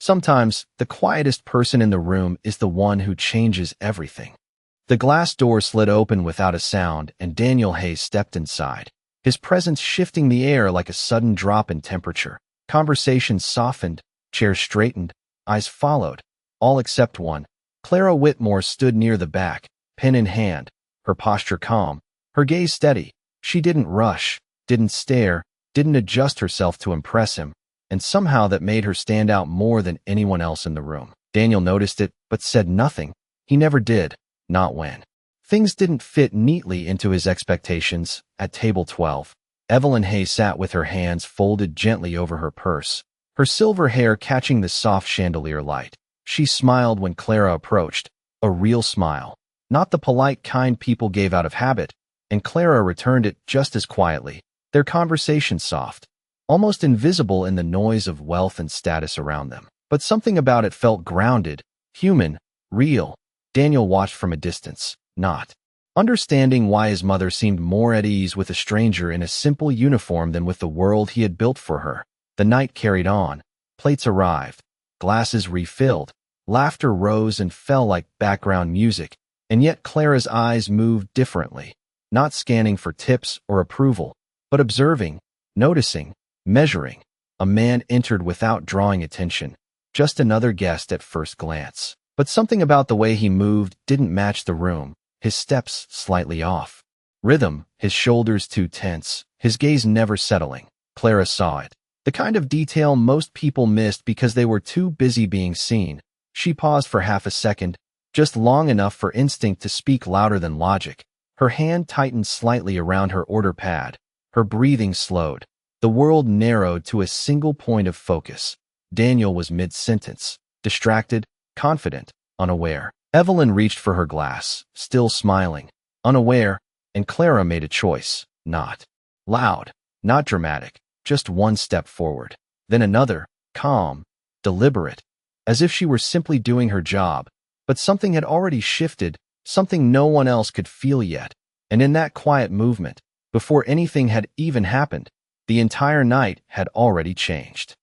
Sometimes, the quietest person in the room is the one who changes everything. The glass door slid open without a sound, and Daniel Hayes stepped inside, his presence shifting the air like a sudden drop in temperature. Conversations softened, chairs straightened, eyes followed, all except one. Clara Whitmore stood near the back, pen in hand, her posture calm, her gaze steady. She didn't rush, didn't stare, didn't adjust herself to impress him, and somehow that made her stand out more than anyone else in the room. Daniel noticed it, but said nothing. He never did, not when things didn't fit neatly into his expectations. At table 12, Evelyn Hay sat with her hands folded gently over her purse, her silver hair catching the soft chandelier light. She smiled when Clara approached, a real smile, not the polite kind people gave out of habit, and Clara returned it just as quietly, their conversation soft, almost invisible in the noise of wealth and status around them. But something about it felt grounded, human, real. Daniel watched from a distance, not understanding why his mother seemed more at ease with a stranger in a simple uniform than with the world he had built for her. The night carried on. Plates arrived, glasses refilled, laughter rose and fell like background music, and yet Clara's eyes moved differently, not scanning for tips or approval, but observing, noticing, measuring. A man entered without drawing attention, just another guest at first glance. But something about the way he moved didn't match the room, his steps slightly off. Rhythm, his shoulders too tense, his gaze never settling. Clara saw it. The kind of detail most people missed because they were too busy being seen. She paused for half a second, just long enough for instinct to speak louder than logic. Her hand tightened slightly around her order pad. Her breathing slowed. The world narrowed to a single point of focus. Daniel was mid-sentence, distracted, confident, unaware. Evelyn reached for her glass, still smiling, unaware, and Clara made a choice, not loud, not dramatic, just one step forward, then another, calm, deliberate, as if she were simply doing her job. But something had already shifted, something no one else could feel yet, and in that quiet movement, before anything had even happened, the entire night had already changed.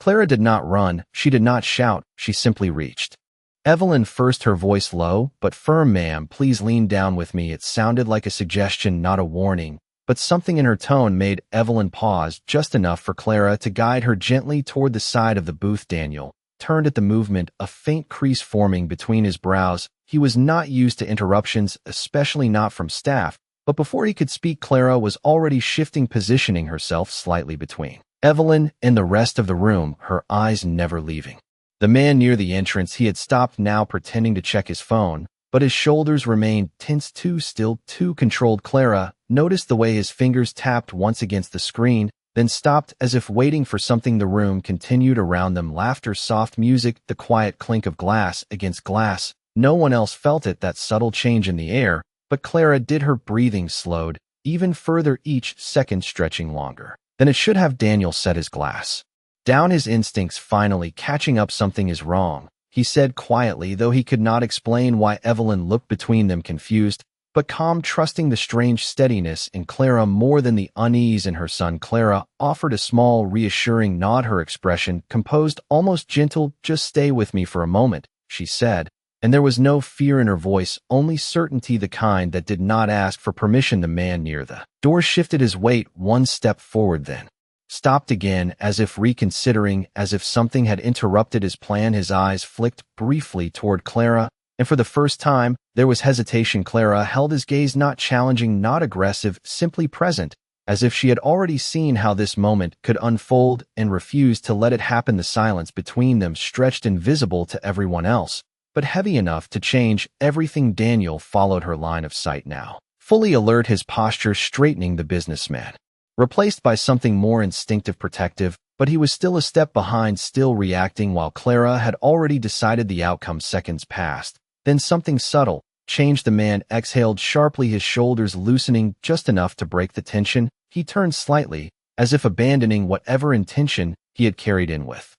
Clara did not run, she did not shout, she simply reached. Evelyn, first her voice low, but firm. "Ma'am, please lean down with me." It sounded like a suggestion, not a warning, but something in her tone made Evelyn pause just enough for Clara to guide her gently toward the side of the booth. Daniel turned at the movement, a faint crease forming between his brows. He was not used to interruptions, especially not from staff, but before he could speak, Clara was already shifting, positioning herself slightly between Evelyn and the rest of the room, her eyes never leaving the man near the entrance. He had stopped now, pretending to check his phone, but his shoulders remained tense, too still, too controlled. Clara noticed the way his fingers tapped once against the screen, then stopped as if waiting for something. The room continued around them, laughter, soft music, the quiet clink of glass against glass. No one else felt it, that subtle change in the air, but Clara did. Her breathing slowed even further, each second stretching longer than it should have. Daniel set his glass down, his instincts finally catching up. "Something is wrong," he said quietly, though he could not explain why. Evelyn looked between them, confused, but calm, trusting the strange steadiness in Clara more than the unease in her son. Clara offered a small, reassuring nod, her expression composed, almost gentle. "Just stay with me for a moment," she said, and there was no fear in her voice, only certainty, the kind that did not ask for permission. The man near the door shifted his weight one step forward, then stopped again, as if reconsidering, as if something had interrupted his plan. His eyes flicked briefly toward Clara, and for the first time, there was hesitation. Clara held his gaze, not challenging, not aggressive, simply present, as if she had already seen how this moment could unfold and refused to let it happen. The silence between them stretched, invisible to everyone else, but heavy enough to change everything. Daniel followed her line of sight now, fully alert, his posture straightening, the businessman replaced by something more instinctive, protective, but he was still a step behind, still reacting while Clara had already decided the outcome. Seconds passed. Then something subtle changed. The man exhaled sharply, his shoulders loosening just enough to break the tension. He turned slightly, as if abandoning whatever intention he had carried in with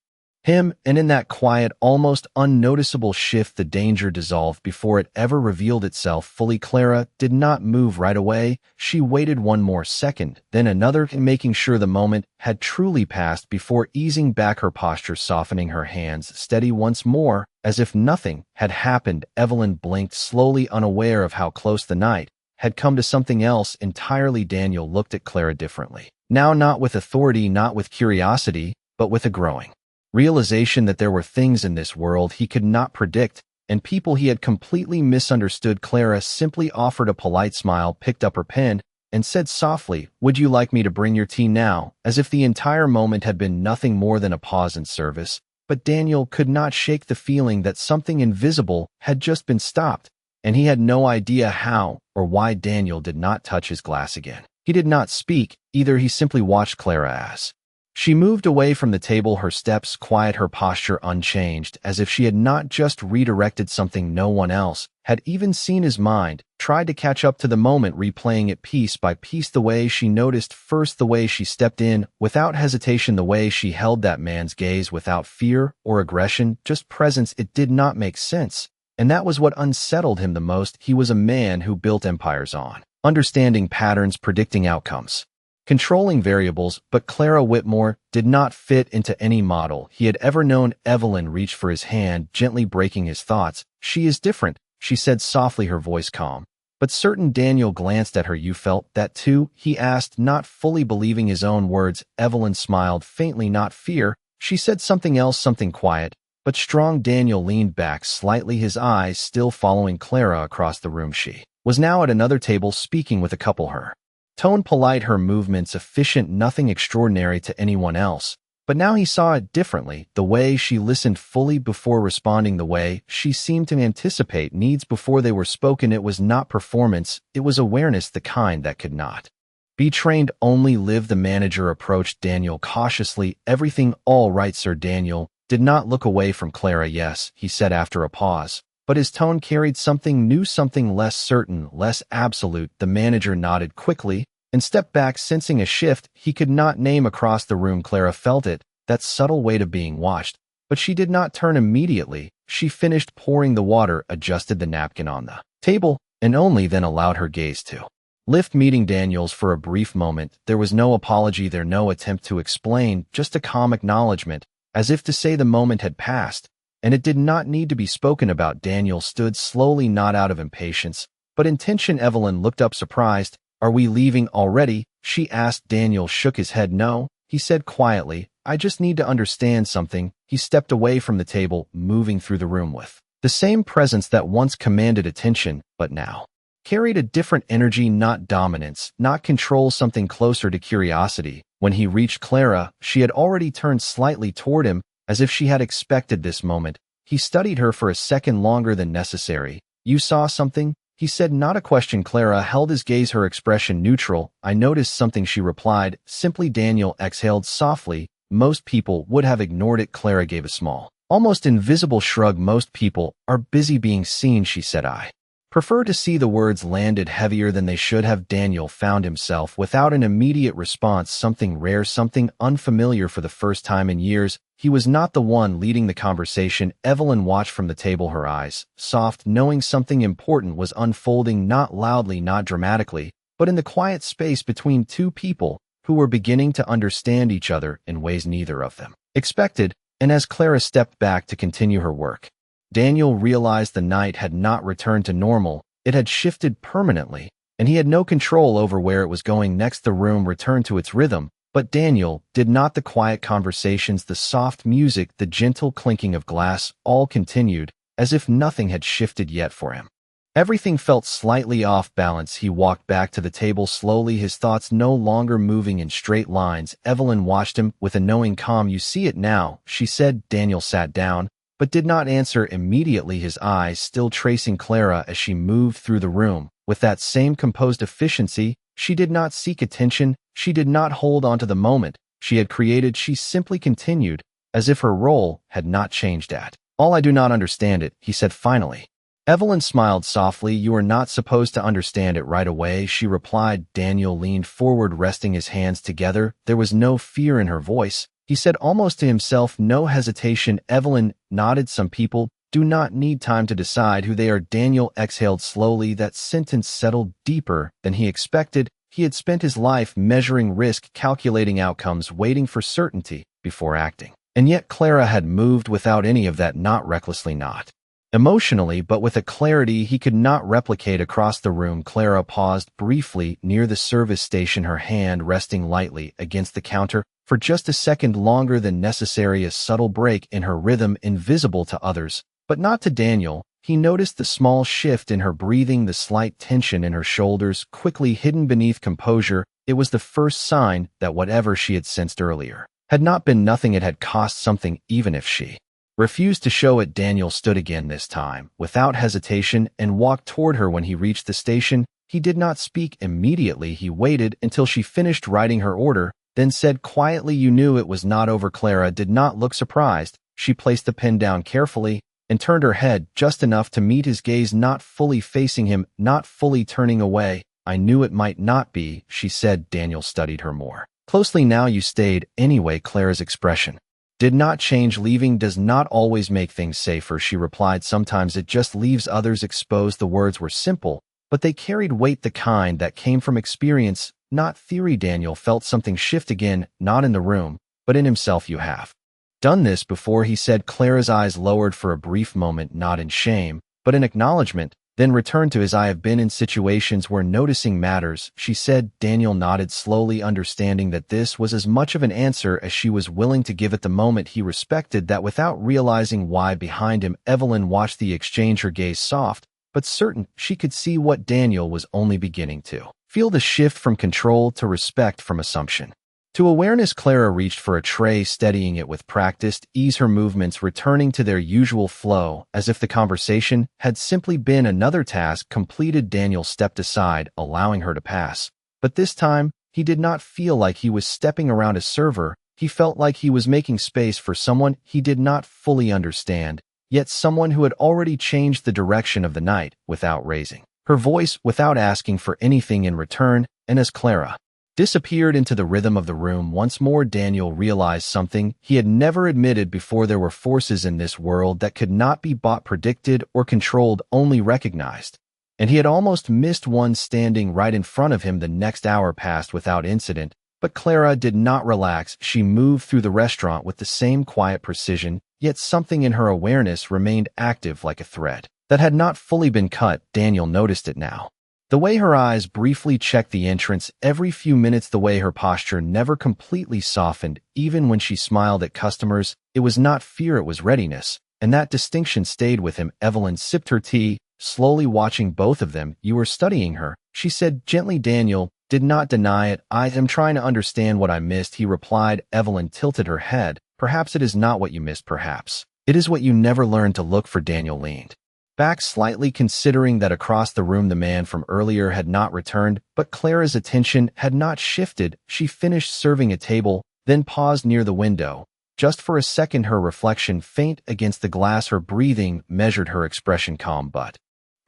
him, and in that quiet, almost unnoticeable shift, the danger dissolved before it ever revealed itself fully. Clara did not move right away. She waited one more second, then another, making sure the moment had truly passed before easing back, her posture softening, her hands steady once more, as if nothing had happened. Evelyn blinked slowly, unaware of how close the night had come to something else entirely. Daniel looked at Clara differently. Now, not with authority, not with curiosity, but with a growing realization that there were things in this world he could not predict, and people he had completely misunderstood. Clara simply offered a polite smile, picked up her pen, and said softly, "Would you like me to bring your tea now?" As if the entire moment had been nothing more than a pause in service. But Daniel could not shake the feeling that something invisible had just been stopped, and he had no idea how or why. Daniel did not touch his glass again. He did not speak either. He simply watched Clara as she moved away from the table, her steps quiet, her posture unchanged, as if she had not just redirected something no one else had even seen. His mind tried to catch up to the moment, replaying it piece by piece. The way she noticed first, the way she stepped in without hesitation, the way she held that man's gaze without fear or aggression, just presence. It did not make sense, and that was what unsettled him the most. He was a man who built empires on understanding patterns, predicting outcomes, controlling variables, but Clara Whitmore did not fit into any model he had ever known. Evelyn reached for his hand, gently breaking his thoughts. "She is different," she said softly, her voice calm but certain. Daniel glanced at her. "You felt that too?" he asked, not fully believing his own words. Evelyn smiled faintly. "Not fear." She said something else, something quiet but strong. Daniel leaned back slightly, his eyes still following Clara across the room. She was now at another table, speaking with a couple, her tone polite, her movements efficient, nothing extraordinary to anyone else. But now he saw it differently, the way she listened fully before responding, the way she seemed to anticipate needs before they were spoken. It was not performance, it was awareness, the kind that could not be trained, only lived. The manager approached Daniel cautiously. "Everything all right, sir?" Daniel did not look away from Clara. "Yes," he said after a pause, but his tone carried something new, something less certain, less absolute. The manager nodded quickly and stepped back, sensing a shift he could not name across the room. Clara felt it, that subtle weight of being watched, but she did not turn immediately. She finished pouring the water, adjusted the napkin on the table, and only then allowed her gaze to lift, meeting Daniel's for a brief moment. There was no apology there, no attempt to explain, just a calm acknowledgement, as if to say the moment had passed, and it did not need to be spoken about. Daniel stood slowly, not out of impatience, but intention. Evelyn looked up surprised. "Are we leaving already?" she asked. Daniel shook his head. "No," he said quietly. "I just need to understand something." He stepped away from the table, moving through the room with the same presence that once commanded attention, but now carried a different energy, not dominance, not control, something closer to curiosity. When he reached Clara, she had already turned slightly toward him, as if she had expected this moment. He studied her for a second, longer than necessary. "You saw something?" he said, not a question. Clara held his gaze, her expression neutral. "I noticed something," she replied simply. Daniel exhaled softly. Most people would have ignored it. Clara gave a small, almost invisible shrug. "Most people are busy being seen," she said. "I prefer to see." The words landed heavier than they should have. Daniel found himself without an immediate response, something rare, something unfamiliar. For the first time in years, he was not the one leading the conversation. Evelyn watched from the table, her eyes soft, knowing something important was unfolding, not loudly, not dramatically, but in the quiet space between two people who were beginning to understand each other in ways neither of them expected. And as Clara stepped back to continue her work, Daniel realized the night had not returned to normal. It had shifted permanently, and he had no control over where it was going next. The room returned to its rhythm, but Daniel did not. The quiet conversations, the soft music, the gentle clinking of glass, all continued, as if nothing had shifted yet for him. Everything felt slightly off balance. He walked back to the table slowly, his thoughts no longer moving in straight lines. Evelyn watched him with a knowing calm. "You see it now," she said. Daniel sat down, but did not answer immediately, his eyes still tracing Clara as she moved through the room. With that same composed efficiency, she did not seek attention, she did not hold on to the moment she had created. She simply continued, as if her role had not changed at all. "I do not understand it," he said finally. Evelyn smiled softly. "You are not supposed to understand it right away," she replied. Daniel leaned forward, resting his hands together. There was no fear in her voice, He said almost to himself, no hesitation. Evelyn nodded. Some people do not need time to decide who they are. Daniel exhaled slowly. That sentence settled deeper than he expected. He had spent his life measuring risk, calculating outcomes, waiting for certainty before acting. And yet Clara had moved without any of that, not recklessly, not emotionally, but with a clarity he could not replicate. Across the room, Clara paused briefly near the service station, her hand resting lightly against the counter for just a second longer than necessary, a subtle break in her rhythm, invisible to others, but not to Daniel. He noticed the small shift in her breathing, the slight tension in her shoulders, quickly hidden beneath composure. It was the first sign that whatever she had sensed earlier had not been nothing. It had cost something, even if she refused to show it. Daniel stood again, this time without hesitation, and walked toward her. When he reached the station, he did not speak immediately. He waited until she finished writing her order, then said quietly, "You knew it was not over." Clara did not look surprised. She placed the pen down carefully and turned her head just enough to meet his gaze, not fully facing him, not fully turning away. "I knew it might not be," she said. Daniel studied her more closely now. "You stayed anyway." Clara's expression did not change. "Leaving does not always make things safer," she replied. "Sometimes it just leaves others exposed." The words were simple, but they carried weight, the kind that came from experience, not theory. Daniel felt something shift again, not in the room, but in himself. "You have done this before," he said. Clara's eyes lowered for a brief moment, not in shame, but in acknowledgement, then returned to his. "I have been in situations where noticing matters," she said. Daniel nodded slowly, understanding that this was as much of an answer as she was willing to give at the moment. He respected that without realizing why. Behind him, Evelyn watched the exchange, her gaze soft, but certain. She could see what Daniel was only beginning to feel, the shift from control to respect, from assumption to awareness. Clara reached for a tray, steadying it with practiced ease, her movements returning to their usual flow, as if the conversation had simply been another task completed. Daniel stepped aside, allowing her to pass. But this time, he did not feel like he was stepping around a server. He felt like he was making space for someone he did not fully understand, yet someone who had already changed the direction of the night without raising her voice, without asking for anything in return. And as Clara disappeared into the rhythm of the room once more, Daniel realized something he had never admitted before. There were forces in this world that could not be bought, predicted, or controlled, only recognized. And he had almost missed one standing right in front of him. The next hour passed without incident, but Clara did not relax. She moved through the restaurant with the same quiet precision, yet something in her awareness remained active, like a thread that had not fully been cut. Daniel noticed it now. The way her eyes briefly checked the entrance every few minutes, the way her posture never completely softened, even when she smiled at customers. It was not fear, it was readiness, and that distinction stayed with him. Evelyn sipped her tea, slowly watching both of them. "You were studying her," she said gently. Daniel did not deny it. "I am trying to understand what I missed," he replied. Evelyn tilted her head. "Perhaps it is not what you missed. Perhaps it is what you never learned to look for." Daniel leaned back slightly, considering that across the room the man from earlier had not returned, but Clara's attention had not shifted. She finished serving a table, then paused near the window. Just for a second, her reflection faint against the glass, her breathing measured, her expression calm, but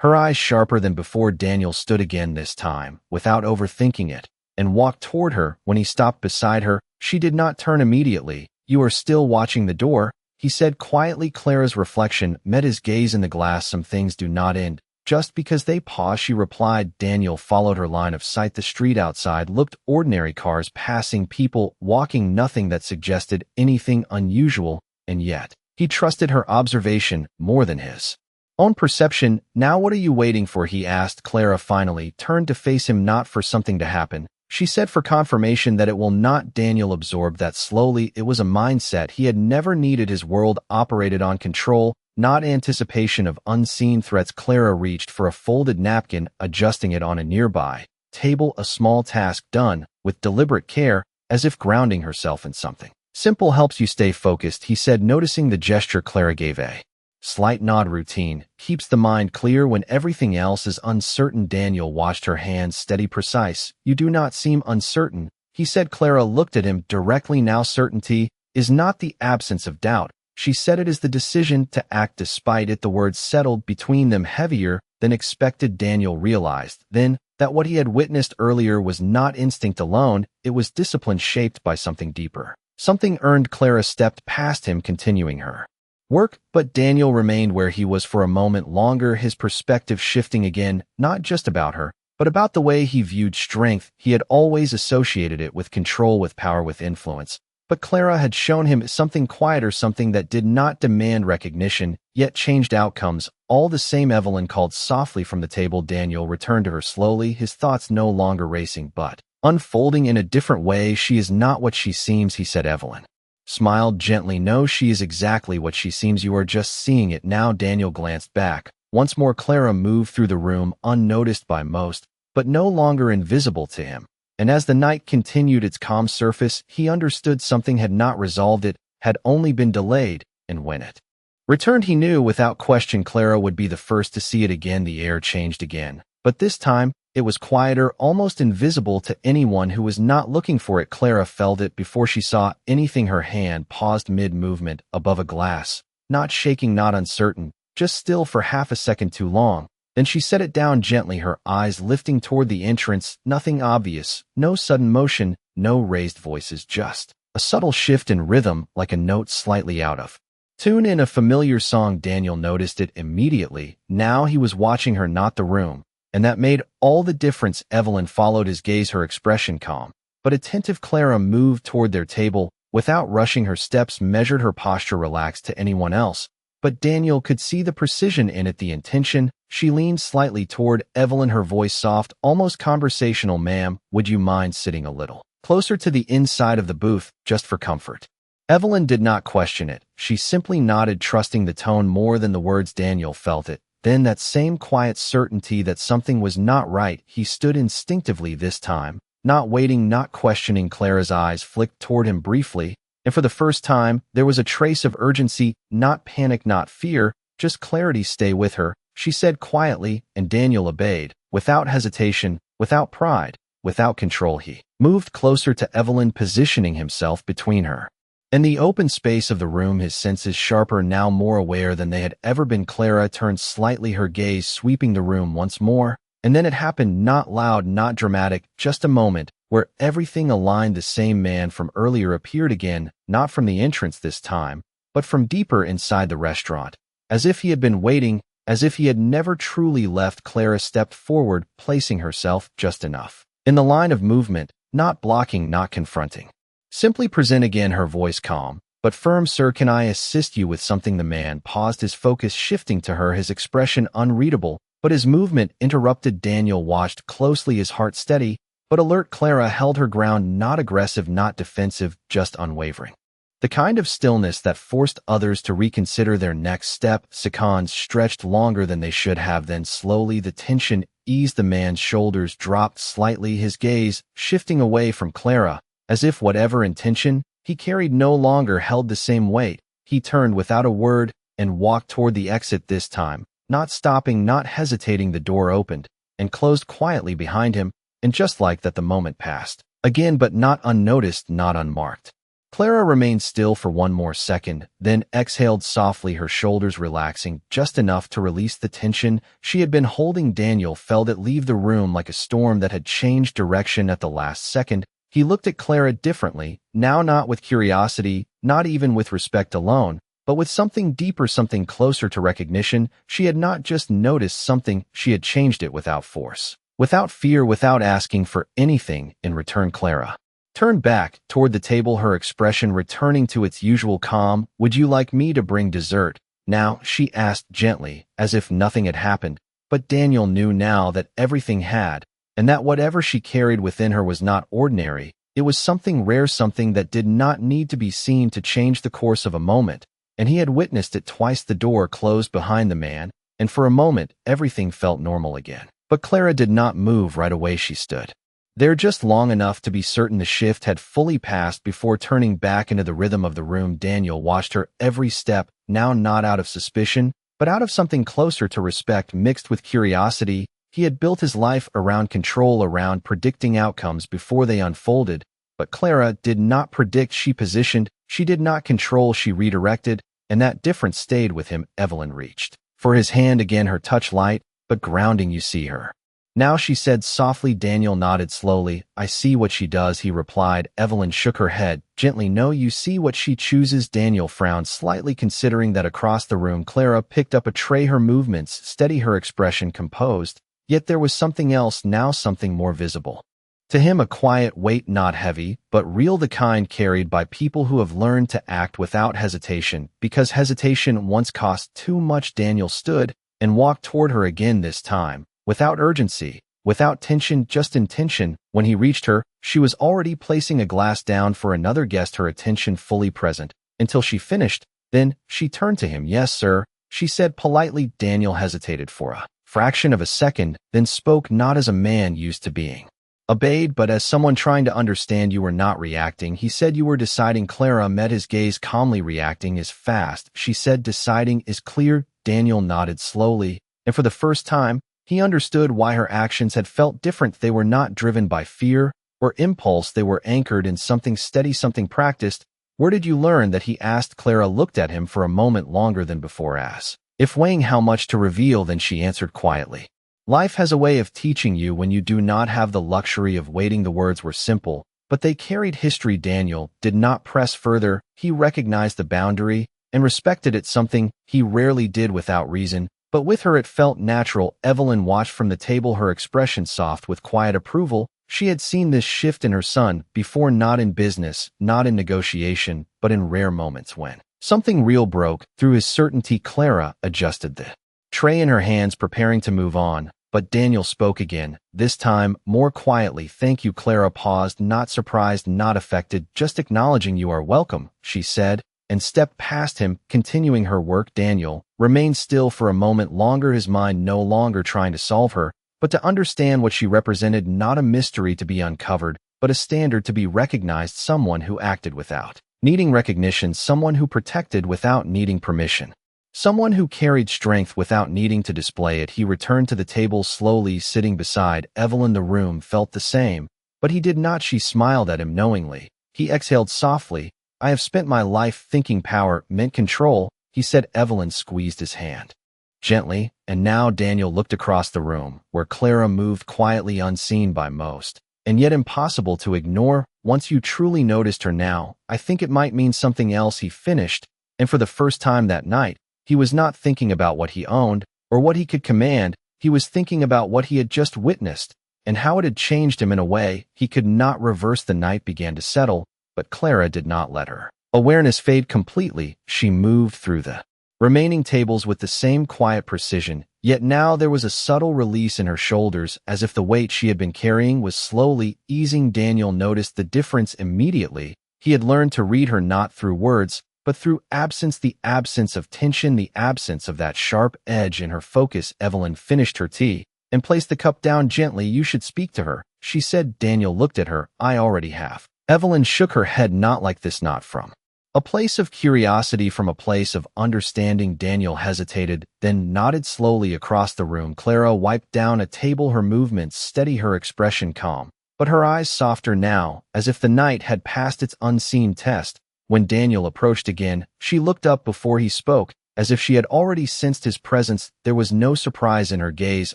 her eyes sharper than before. Daniel stood again, this time without overthinking it, and walked toward her. When he stopped beside her, she did not turn immediately. "You are still watching the door?" he said quietly. Clara's reflection met his gaze in the glass. "Some things do not end just because they pause," she replied. Daniel followed her line of sight. The street outside looked ordinary, cars passing, people walking, nothing that suggested anything unusual, and yet he trusted her observation more than his own perception. "Now what are you waiting for?" he asked. Clara finally turned to face him. "Not for something to happen," she said, "for confirmation that it will not." Daniel absorbed that slowly. It was a mindset he had never needed. His world operated on control, not anticipation of unseen threats. Clara reached for a folded napkin, adjusting it on a nearby table, a small task done with deliberate care, as if grounding herself in something simple helps you stay focused, he said. Noticing the gesture, Clara gave a slight nod. "Routine keeps the mind clear when everything else is uncertain." Daniel watched her hands, steady, precise. "You do not seem uncertain," he said. Clara looked at him directly now. "Certainty is not the absence of doubt," she said. "It is the decision to act despite it." The words settled between them heavier than expected. Daniel realized then that what he had witnessed earlier was not instinct alone, it was discipline shaped by something deeper. Something earned. Clara stepped past him, continuing her work, but Daniel remained where he was for a moment longer, his perspective shifting again, not just about her, but about the way he viewed strength. He had always associated it with control, with power, with influence. But Clara had shown him something quieter, something that did not demand recognition, yet changed outcomes. All the same, Evelyn called softly from the table. Daniel returned to her slowly, his thoughts no longer racing, but unfolding in a different way. She is not what she seems, he said. Evelyn smiled gently. No, she is exactly what she seems. You are just seeing it now. Daniel glanced back. Once more, Clara moved through the room, unnoticed by most, but no longer invisible to him. And as the night continued its calm surface, he understood something had not resolved, it had only been delayed, and when it returned, he knew without question Clara would be the first to see it again. The air changed again, but this time it was quieter, almost invisible to anyone who was not looking for it. Clara felt it before she saw anything. Her hand paused mid-movement above a glass, not shaking, not uncertain, just still for half a second too long. Then she set it down gently, her eyes lifting toward the entrance. Nothing obvious, no sudden motion, no raised voices, just a subtle shift in rhythm, like a note slightly out of tune in a familiar song. Daniel noticed it immediately. Now he was watching her, not the room, and that made all the difference. Evelyn followed his gaze, her expression calm but attentive. Clara moved toward their table without rushing, her steps measured, her posture relaxed. To anyone else but Daniel could see the precision in it, the intention. She leaned slightly toward Evelyn, her voice soft, almost conversational. Ma'am, would you mind sitting a little closer to the inside of the booth, just for comfort? Evelyn did not question it. She simply nodded, trusting the tone more than the words. Daniel felt it. Then that same quiet certainty that something was not right. He stood instinctively this time, not waiting, not questioning. Clara's eyes flicked toward him briefly, and for the first time, there was a trace of urgency, not panic, not fear, just clarity. Stay with her, she said quietly, and Daniel obeyed, without hesitation, without pride, without control. He moved closer to Evelyn, positioning himself between her and the open space of the room, his senses sharper now, more aware than they had ever been. Clara turned slightly, her gaze sweeping the room once more, and then it happened, not loud, not dramatic, just a moment where everything aligned. The same man from earlier appeared again, not from the entrance this time, but from deeper inside the restaurant, as if he had been waiting, as if he had never truly left. Clara stepped forward, placing herself just enough in the line of movement, not blocking, not confronting. Simply present. Again, her voice calm but firm. Sir, can I assist you with something? The man paused, his focus shifting to her, his expression unreadable, but his movement interrupted. Daniel watched closely, his heart steady but alert. Clara held her ground, not aggressive, not defensive, just unwavering. The kind of stillness that forced others to reconsider their next step. Seconds stretched longer than they should have. Then slowly the tension eased. The man's shoulders dropped slightly, his gaze shifting away from Clara, as if whatever intention he carried no longer held the same weight. He turned without a word and walked toward the exit, this time not stopping, not hesitating. The door opened and closed quietly behind him, and just like that the moment passed again, but not unnoticed, not unmarked. Clara remained still for one more second, then exhaled softly, her shoulders relaxing just enough to release the tension she had been holding. Daniel felt it leave the room like a storm that had changed direction at the last second. He looked at Clara differently, now not with curiosity, not even with respect alone, but with something deeper, something closer to recognition. She had not just noticed something, she had changed it without force, without fear, without asking for anything in return. Clara turned back toward the table, her expression returning to its usual calm. Would you like me to bring dessert now? She asked gently, as if nothing had happened. But Daniel knew now that everything had, and that whatever she carried within her was not ordinary. It was something rare, something that did not need to be seen to change the course of a moment, and he had witnessed it twice. The door closed behind the man, and for a moment everything felt normal again. But Clara did not move right away. She stood there just long enough to be certain the shift had fully passed before turning back into the rhythm of the room. Daniel watched her every step, now not out of suspicion, but out of something closer to respect mixed with curiosity. He had built his life around control, around predicting outcomes before they unfolded, but Clara did not predict. She positioned, she did not control, she redirected, and that difference stayed with him. Evelyn reached for his hand again, her touch light, but grounding. You see her Now she said softly. Daniel nodded slowly. I see what she does, he replied. Evelyn shook her head. Gently. No, you see what she chooses. Daniel frowned slightly, considering that across the room Clara picked up a tray, her movements steady, her expression composed. Yet there was something else now, something more visible. To him, a quiet weight, not heavy, but real, the kind carried by people who have learned to act without hesitation, because hesitation once cost too much. Daniel stood and walked toward her again, this time without urgency, without tension, just intention. When he reached her, she was already placing a glass down for another guest, her attention fully present, until she finished. Then she turned to him. Yes, sir, she said politely. Daniel hesitated for a fraction of a second, then spoke, not as a man used to being obeyed, but as someone trying to understand. You were not reacting, he said. You were deciding. Clara met his gaze calmly. Reacting is fast, she said. Deciding is clear. Daniel nodded slowly, and for the first time, he understood why her actions had felt different. They were not driven by fear or impulse. They were anchored in something steady, something practiced. Where did you learn that, he asked. Clara looked at him for a moment longer than before, as if weighing how much to reveal. Then she answered quietly. Life has a way of teaching you when you do not have the luxury of waiting. The words were simple, but they carried history. Daniel did not press further. He recognized the boundary and respected it, something he rarely did without reason. But with her it felt natural. Evelyn watched from the table, her expression soft with quiet approval. She had seen this shift in her son before, not in business, not in negotiation, but in rare moments when something real broke through his certainty. Clara adjusted the tray in her hands, preparing to move on. But Daniel spoke again, this time more quietly. Thank you. Clara paused, not surprised, not affected, just acknowledging. You are welcome, she said, and stepped past him, continuing her work. Daniel remained still for a moment longer, his mind no longer trying to solve her, but to understand what she represented. Not a mystery to be uncovered, but a standard to be recognized, someone who acted without needing recognition, someone who protected without needing permission, someone who carried strength without needing to display it. He returned to the table slowly, sitting beside Evelyn. The room felt the same, but he did not. She smiled at him knowingly. He exhaled softly. I have spent my life thinking power meant control, he said. Evelyn squeezed his hand gently, and now Daniel looked across the room, where Clara moved quietly, unseen by most, and yet impossible to ignore. Once you truly noticed her. Now, I think it might mean something else, he finished, and for the first time that night, he was not thinking about what he owned or what he could command. He was thinking about what he had just witnessed and how it had changed him in a way he could not reverse. The night began to settle, but Clara did not let her awareness fade completely. She moved through the remaining tables with the same quiet precision, yet now there was a subtle release in her shoulders, as if the weight she had been carrying was slowly easing. Daniel noticed the difference immediately. He had learned to read her not through words, but through absence, the absence of tension, the absence of that sharp edge in her focus. Evelyn finished her tea and placed the cup down gently. You should speak to her, she said. Daniel looked at her. I already have. Evelyn shook her head. Not like this, not from a place of curiosity, from a place of understanding. Daniel hesitated, then nodded slowly across the room. Clara wiped down a table, her movements steady, her expression calm, but her eyes softer now, as if the night had passed its unseen test. When Daniel approached again, she looked up before he spoke, as if she had already sensed his presence. There was no surprise in her gaze,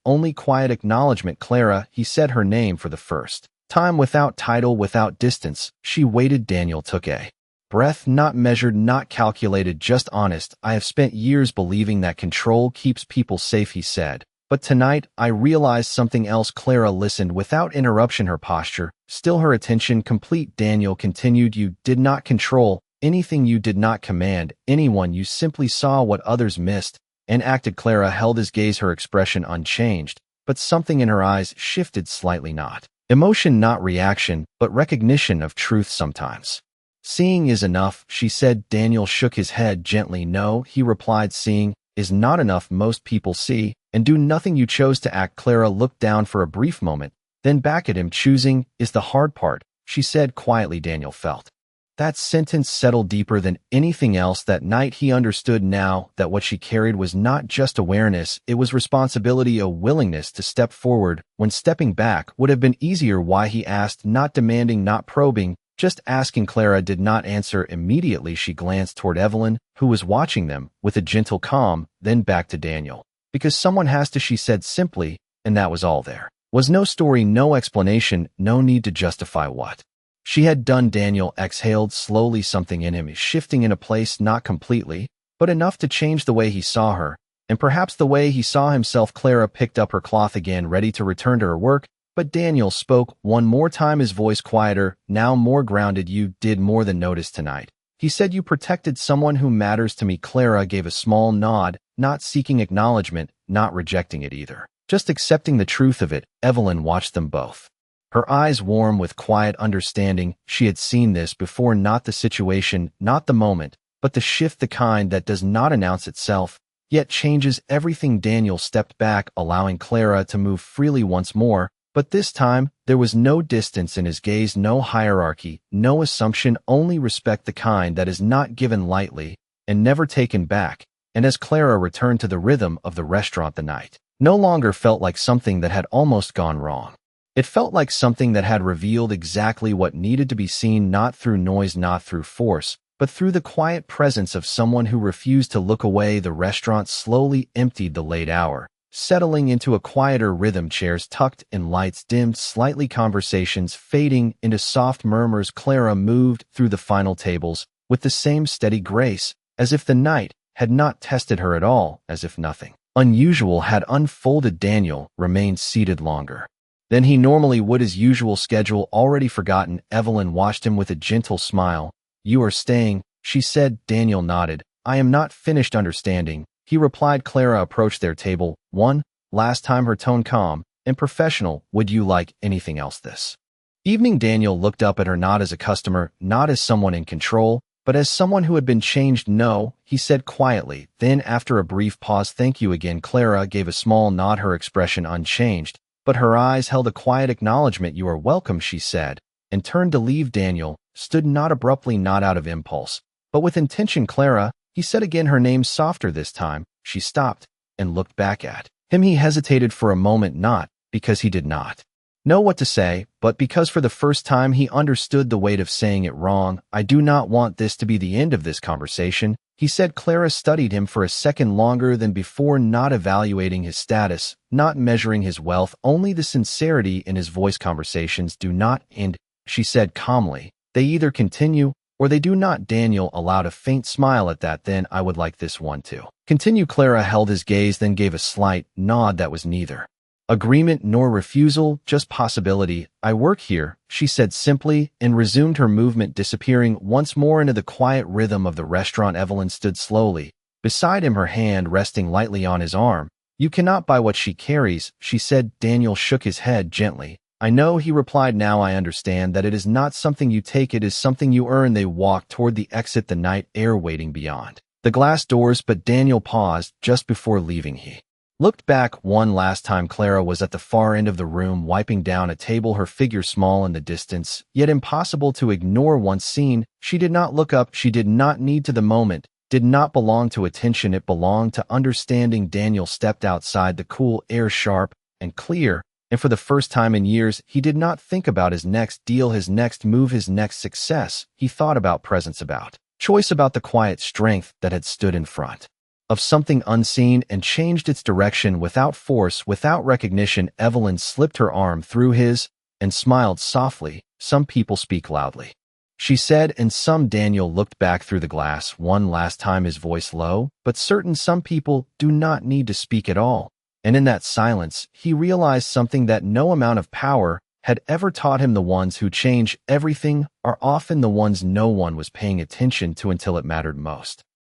only quiet acknowledgement. Clara, he said her name for the first time, without title, without distance. She waited. Daniel took a breath, not measured, not calculated, just honest. I have spent years believing that control keeps people safe, he said. But tonight, I realized something else. Clara listened without interruption, her posture still, her attention complete. Daniel continued. You did not control anything, you did not command anyone, you simply saw what others missed and acted. Clara held his gaze, her expression unchanged, but something in her eyes shifted slightly. Not emotion, not reaction, but recognition of truth. Sometimes seeing is enough, she said. Daniel shook his head gently. No, he replied, seeing is not enough. Most people see and do nothing. You chose to act. Clara looked down for a brief moment, then back at him. Choosing is the hard part, she said quietly. Daniel felt that sentence settle deeper than anything else that night. He understood now that what she carried was not just awareness, it was responsibility, a willingness to step forward when stepping back would have been easier. Why, he asked, not demanding, not probing, just asking. Clara did not answer immediately. She glanced toward Evelyn, who was watching them with a gentle calm, then back to Daniel. Because someone has to, she said simply, and that was all there Was no story, no explanation, no need to justify what she had done. Daniel exhaled slowly. Something in him is shifting into place, not completely, but enough to change the way he saw her, and perhaps the way he saw himself. Clara picked up her cloth again, ready to return to her work, but Daniel spoke one more time, his voice quieter, now more grounded. You did more than notice tonight. He said you protected someone who matters to me. Clara gave a small nod, not seeking acknowledgement, not rejecting it either, just accepting the truth of it. Evelyn watched them both, her eyes warm with quiet understanding. She had seen this before, not the situation, not the moment, but the shift, the kind that does not announce itself, yet changes everything. Daniel stepped back, allowing Clara to move freely once more, but this time there was no distance in his gaze, no hierarchy, no assumption, only respect, the kind that is not given lightly and never taken back. And as Clara returned to the rhythm of the restaurant, the night no longer felt like something that had almost gone wrong. It felt like something that had revealed exactly what needed to be seen, not through noise, not through force, but through the quiet presence of someone who refused to look away. The restaurant slowly emptied, the late hour settling into a quieter rhythm, chairs tucked in, lights dimmed slightly, conversations fading into soft murmurs. Clara moved through the final tables with the same steady grace, as if the night had not tested her at all, as if nothing unusual had unfolded. Daniel remained seated longer than he normally would, his usual schedule already forgotten. Evelyn watched him with a gentle smile. You are staying, she said. Daniel nodded. I am not finished understanding, he replied. Clara approached their table one last time, her tone calm and professional. Would you like anything else this evening? Daniel looked up at her, not as a customer, not as someone in control, but as someone who had been changed. No, he said quietly. Then, after a brief pause, thank you again. Clara gave a small nod, her expression unchanged, but her eyes held a quiet acknowledgement. You are welcome, she said, and turned to leave. Daniel stood, not abruptly, not out of impulse, but with intention. Clara, he said again, her name softer this time. She stopped and looked back at him. He hesitated for a moment, not because he did not know what to say, but because for the first time he understood the weight of saying it wrong. I do not want this to be the end of this conversation, he said. Clara studied him for a second, longer than before, not evaluating his status, not measuring his wealth, only the sincerity in his voice. Conversations do not end, she said calmly. They either continue or they do not. Daniel allowed a faint smile at that. Then I would like this one to continue. Clara held his gaze, then gave a slight nod that was neither agreement nor refusal, just possibility. I work here, she said simply, and resumed her movement, disappearing once more into the quiet rhythm of the restaurant. Evelyn stood slowly beside him, her hand resting lightly on his arm. You cannot buy what she carries, she said. Daniel shook his head gently. I know, he replied. Now I understand that it is not something you take, it is something you earn. They walked toward the exit, the night air waiting beyond the glass doors, but Daniel paused just before leaving. He looked back one last time. Clara was at the far end of the room, wiping down a table, her figure small in the distance, yet impossible to ignore. Once seen, she did not look up. She did not need to. The moment did not belong to attention, it belonged to understanding. Daniel stepped outside, the cool air sharp and clear, and for the first time in years, he did not think about his next deal, his next move, his next success. He thought about presence, about choice, about the quiet strength that had stood in front of something unseen and changed its direction without force, without recognition. Evelyn slipped her arm through his and smiled softly. Some people speak loudly, she said, and some. Daniel looked back through the glass one last time, his voice low but certain. Some people do not need to speak at all. And in that silence, he realized something that no amount of power had ever taught him. The ones who change everything are often the ones no one was paying attention to until it mattered most.